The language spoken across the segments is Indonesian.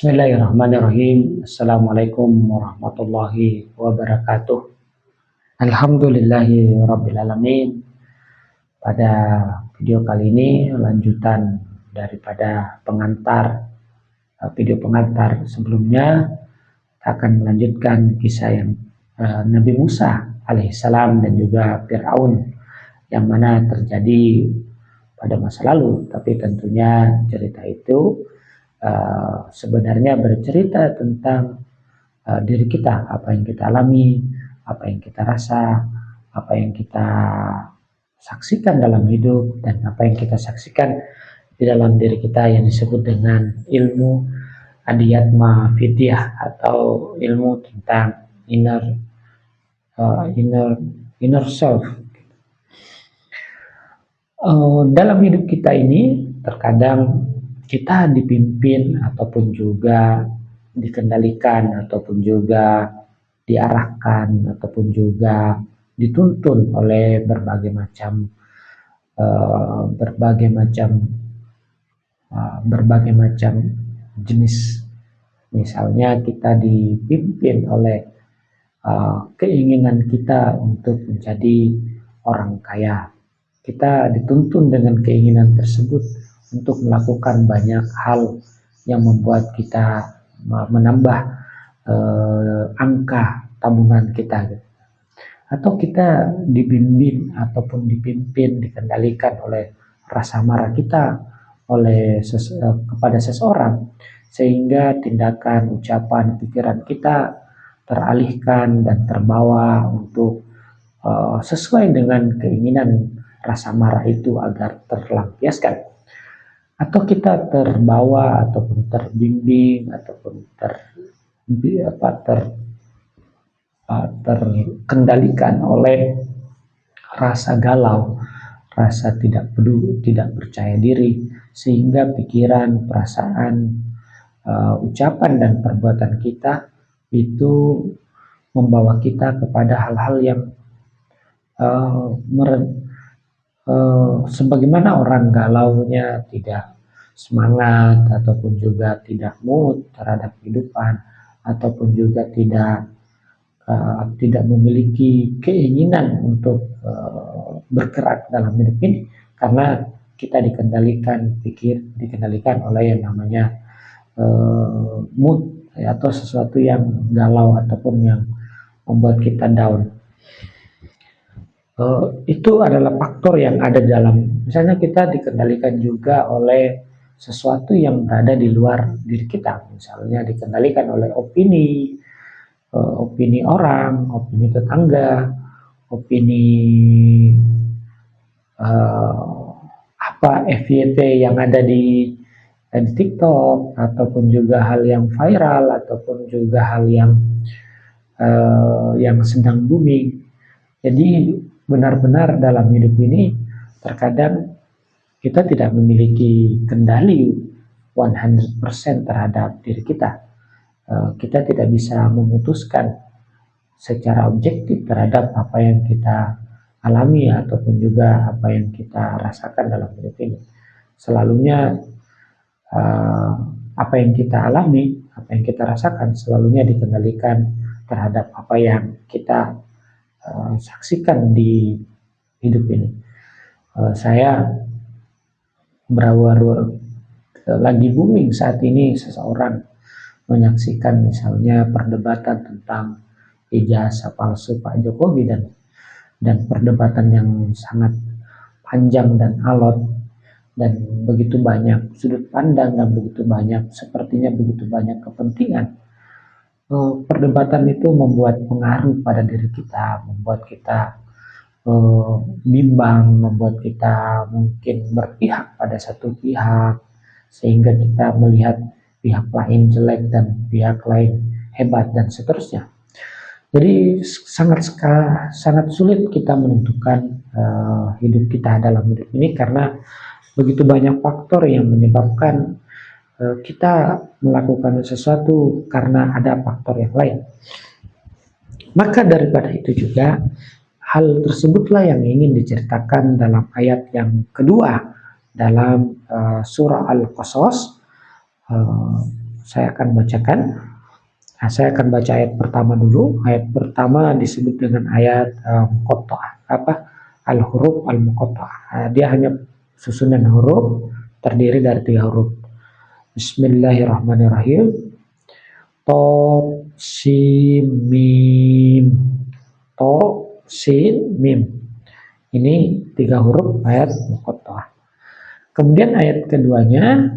Bismillahirrahmanirrahim. Assalamualaikum warahmatullahi wabarakatuh. Alhamdulillahi rabbil alamin. Pada video kali ini lanjutan daripada video pengantar sebelumnya, akan melanjutkan kisah yang Nabi Musa alaihissalam dan juga Fir'aun yang mana terjadi pada masa lalu. Tapi tentunya cerita itu sebenarnya bercerita tentang diri kita, apa yang kita alami, apa yang kita rasa, apa yang kita saksikan dalam hidup, dan apa yang kita saksikan di dalam diri kita yang disebut dengan ilmu adiyatma fidyah atau ilmu tentang inner self. Dalam hidup kita ini terkadang kita dipimpin ataupun juga dikendalikan ataupun juga diarahkan ataupun juga dituntun oleh berbagai macam jenis. Misalnya kita dipimpin oleh keinginan kita untuk menjadi orang kaya. Kita dituntun dengan keinginan tersebut untuk melakukan banyak hal yang membuat kita menambah angka tabungan kita, atau kita dibimbing ataupun dipimpin, dikendalikan oleh rasa marah kita kepada seseorang, sehingga tindakan, ucapan, pikiran kita teralihkan dan terbawa untuk sesuai dengan keinginan rasa marah itu agar terlampiaskan. Atau kita terbawa ataupun terbimbing ataupun terkendalikan oleh rasa galau, rasa tidak peduli, tidak percaya diri, sehingga pikiran, perasaan, ucapan dan perbuatan kita itu membawa kita kepada hal-hal yang sebagaimana orang galaunya tidak semangat ataupun juga tidak mood terhadap kehidupan ataupun juga tidak memiliki keinginan untuk bergerak dalam hidup ini, karena kita dikendalikan oleh yang namanya mood atau sesuatu yang galau ataupun yang membuat kita down. Itu adalah faktor yang ada dalam, misalnya kita dikendalikan juga oleh sesuatu yang berada di luar diri kita, misalnya dikendalikan oleh opini orang, opini tetangga, opini FYP yang ada di TikTok, ataupun juga hal yang viral, ataupun juga hal yang sedang booming. Jadi benar-benar dalam hidup ini terkadang kita tidak memiliki kendali 100% terhadap diri kita. Kita tidak bisa memutuskan secara objektif terhadap apa yang kita alami ataupun juga apa yang kita rasakan dalam hidup ini. Selalunya apa yang kita alami, apa yang kita rasakan selalunya dikendalikan terhadap apa yang kita saksikan di hidup ini. Saya lagi booming saat ini seseorang menyaksikan misalnya perdebatan tentang ijazah palsu Pak Jokowi dan perdebatan yang sangat panjang dan alot, dan begitu banyak sudut pandang dan sepertinya begitu banyak kepentingan. Perdebatan itu membuat pengaruh pada diri kita, membuat kita bimbang, membuat kita mungkin berpihak pada satu pihak, sehingga kita melihat pihak lain jelek dan pihak lain hebat dan seterusnya. Jadi sangat sulit kita menentukan hidup kita dalam hidup ini, karena begitu banyak faktor yang menyebabkan kita melakukan sesuatu karena ada faktor yang lain. Maka daripada itu juga, hal tersebutlah yang ingin diceritakan dalam ayat yang kedua dalam surah Al-Qasas, saya akan bacakan. Nah, saya akan baca ayat pertama dulu. Ayat pertama disebut dengan ayat muqatta'ah, al-huruf al-muqatta'ah. Dia hanya susunan huruf terdiri dari 3 huruf. Bismillahirrahmanirrahim. To, sin, mim. To, sin, mim. Ini 3 huruf ayat muqatta'ah. Kemudian ayat keduanya,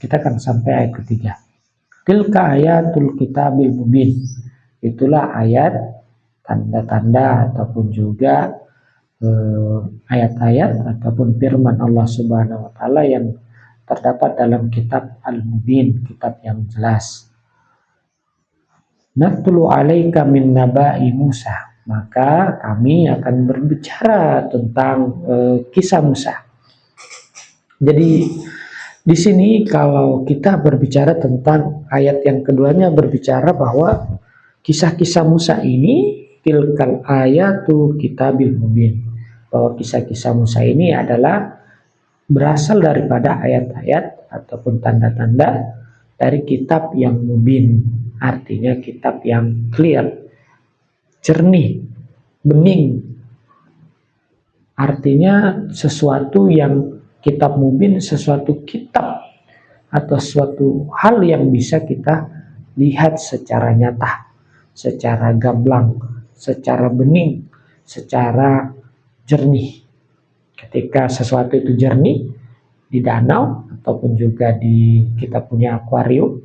kita akan sampai ayat ketiga. Tilka ayatul kitabil mubin. Itulah ayat tanda-tanda ataupun juga ayat-ayat ataupun firman Allah Subhanahu wa taala yang terdapat dalam kitab Al-Mubin, kitab yang jelas. Natlu alaika min naba'i Musa. Maka kami akan berbicara tentang kisah Musa. Jadi di sini kalau kita berbicara tentang ayat yang keduanya berbicara bahwa kisah-kisah Musa ini tilkal ayatul kitabil mubin. Bahwa kisah-kisah Musa ini adalah berasal daripada ayat-ayat ataupun tanda-tanda dari kitab yang mubin. Artinya kitab yang clear, jernih, bening. Artinya sesuatu yang kitab mubin, sesuatu kitab atau suatu hal yang bisa kita lihat secara nyata, secara gamblang, secara bening, secara jernih. Ketika sesuatu itu jernih di danau ataupun juga di kita punya akuarium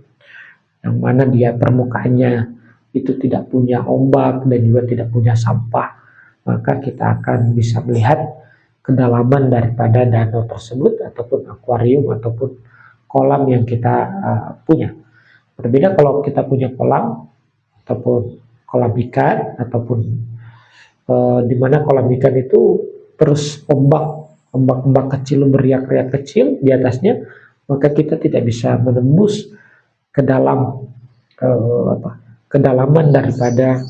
yang mana dia permukaannya itu tidak punya ombak dan juga tidak punya sampah, maka kita akan bisa melihat kedalaman daripada danau tersebut ataupun akuarium ataupun kolam yang kita punya. Berbeda kalau kita punya kolam ataupun kolam ikan ataupun di mana kolam ikan itu terus ombak kecil beriak-riak kecil di atasnya, maka kita tidak bisa menembus ke dalam kedalaman daripada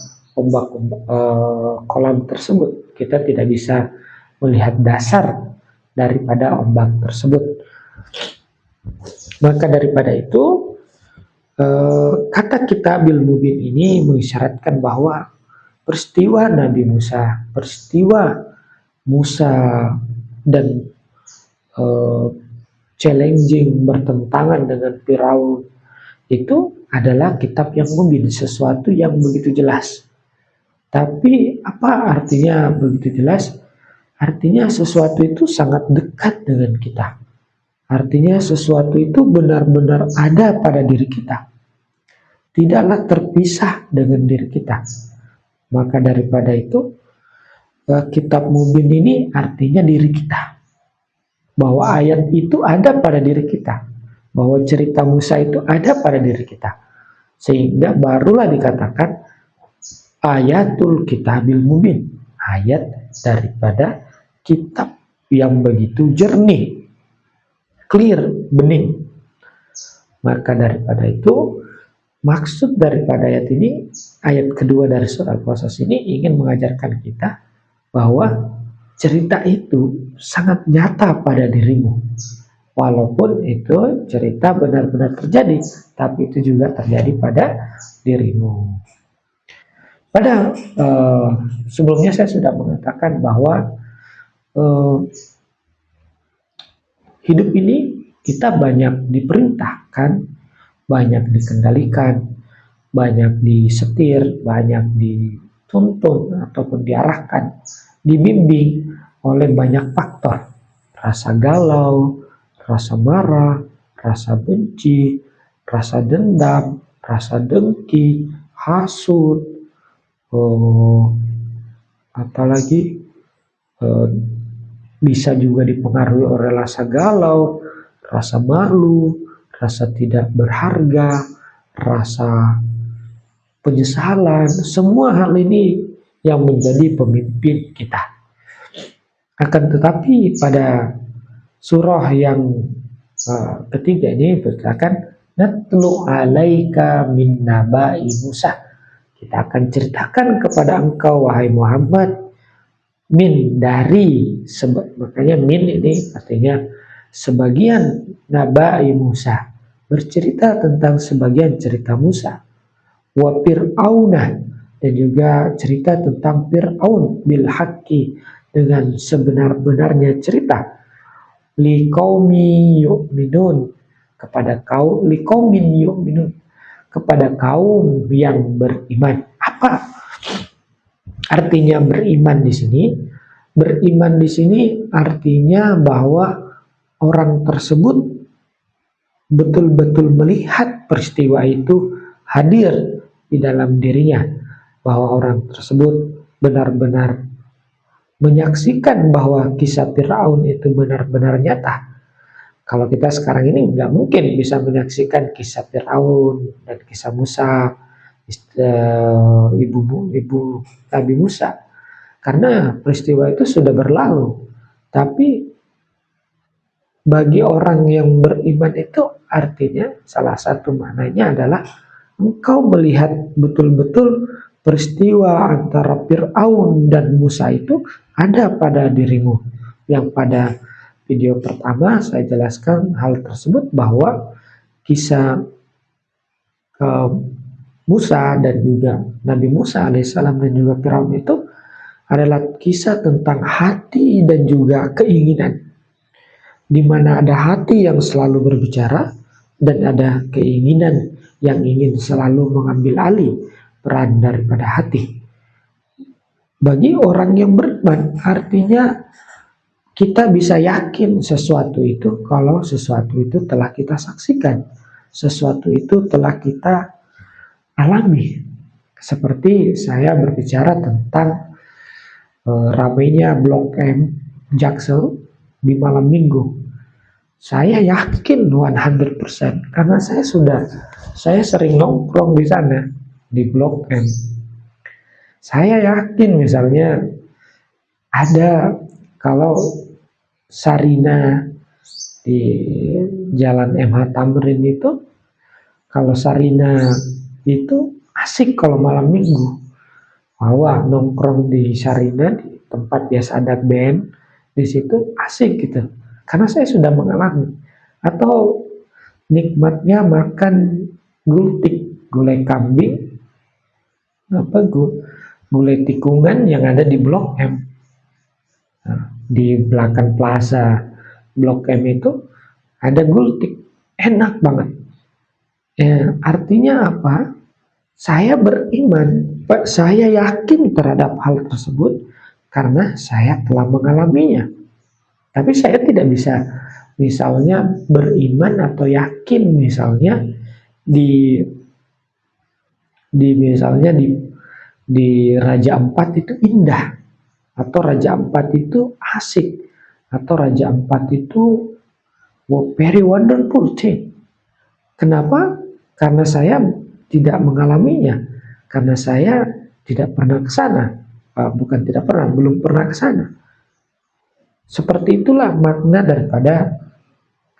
kolam tersebut. Kita tidak bisa melihat dasar daripada ombak tersebut. Maka daripada itu kata kitabil mubin ini mengisyaratkan bahwa peristiwa Nabi Musa, peristiwa Musa dan challenging bertentangan dengan Firaun itu adalah kitab yang mubin, sesuatu yang begitu jelas. Tapi apa artinya begitu jelas? Artinya sesuatu itu sangat dekat dengan kita. Artinya sesuatu itu benar-benar ada pada diri kita. Tidaklah terpisah dengan diri kita. Maka daripada itu, kitab mubin ini artinya diri kita. Bahwa ayat itu ada pada diri kita. Bahwa cerita Musa itu ada pada diri kita. Sehingga barulah dikatakan ayatul kitabil mubin. Ayat daripada kitab yang begitu jernih, clear, bening. Maka daripada itu, maksud daripada ayat ini, ayat kedua dari surat Al-Qasas ini ingin mengajarkan kita bahwa cerita itu sangat nyata pada dirimu. Walaupun itu cerita benar-benar terjadi, tapi itu juga terjadi pada dirimu. Pada sebelumnya saya sudah mengatakan bahwa hidup ini kita banyak diperintahkan, banyak dikendalikan, banyak disetir, banyak dituntun ataupun diarahkan, dibimbing oleh banyak faktor. Rasa galau, rasa marah, rasa benci, rasa dendam, rasa dengki, hasut, apalagi bisa juga dipengaruhi oleh rasa galau, rasa malu, rasa tidak berharga, rasa penyesalan. Semua hal ini yang menjadi pemimpin kita. Akan tetapi pada surah yang ketiga ini berkatakan natlu alaika min naba'i Musa. Kita akan ceritakan kepada engkau wahai Muhammad min dari, makanya min ini artinya sebagian naba'i Musa, bercerita tentang sebagian cerita Musa, wa Fir'aunah, dan juga cerita tentang Fir'aun bil haqqi, dengan sebenar-benarnya cerita, liqaumi yu'minun, kepada kaum liqaumin yu'minun, kepada kaum yang beriman. Apa artinya beriman di sini? Beriman di sini artinya bahwa orang tersebut betul-betul melihat peristiwa itu hadir di dalam dirinya, bahwa orang tersebut benar-benar menyaksikan bahwa kisah Firaun itu benar-benar nyata. Kalau kita sekarang ini nggak mungkin bisa menyaksikan kisah Firaun dan kisah Musa, ibu Nabi Musa, karena peristiwa itu sudah berlalu. Tapi bagi orang yang beriman itu artinya salah satu maknanya adalah engkau melihat betul-betul peristiwa antara Fir'aun dan Musa itu ada pada dirimu. Yang pada video pertama saya jelaskan hal tersebut, bahwa kisah Musa dan juga Nabi Musa alaihissalam dan juga Fir'aun itu adalah kisah tentang hati dan juga keinginan, di mana ada hati yang selalu berbicara dan ada keinginan yang ingin selalu mengambil alih peran daripada hati. Bagi orang yang beriman artinya kita bisa yakin sesuatu itu kalau sesuatu itu telah kita saksikan, sesuatu itu telah kita alami. Seperti saya berbicara tentang ramainya Blok M Jaksel di malam minggu. Saya yakin 100% karena saya sering nongkrong di sana di Blok M. Saya yakin misalnya ada, kalau Sarina di Jalan MH Tamrin itu, kalau Sarina itu asik kalau malam minggu. Bahwa nongkrong di Sarina, di tempat biasa ada band, di situ asik gitu. Karena saya sudah mengalami. Atau nikmatnya makan gultik, gulai kambing, gulai tikungan yang ada di Blok M. Nah, di belakang plaza Blok M itu ada gultik, enak banget. Artinya apa? Saya beriman, saya yakin terhadap hal tersebut karena saya telah mengalaminya. Tapi saya tidak bisa misalnya beriman atau yakin misalnya misalnya di Raja Ampat itu indah, atau Raja Ampat itu asik, atau Raja Ampat itu very wonderful thing. Kenapa? Karena saya tidak mengalaminya, karena saya tidak pernah ke sana. Belum pernah ke sana. Seperti itulah makna daripada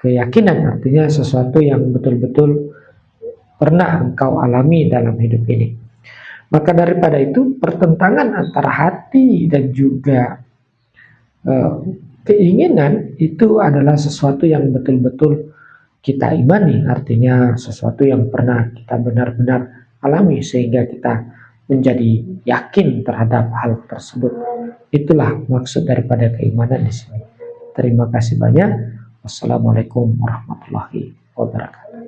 keyakinan, artinya sesuatu yang betul-betul pernah engkau alami dalam hidup ini. Maka daripada itu, pertentangan antara hati dan juga keinginan itu adalah sesuatu yang betul-betul kita imani, artinya sesuatu yang pernah kita benar-benar alami sehingga kita menjadi yakin terhadap hal tersebut. Itulah maksud daripada keimanan di sini. Terima kasih banyak. Wassalamualaikum warahmatullahi wabarakatuh.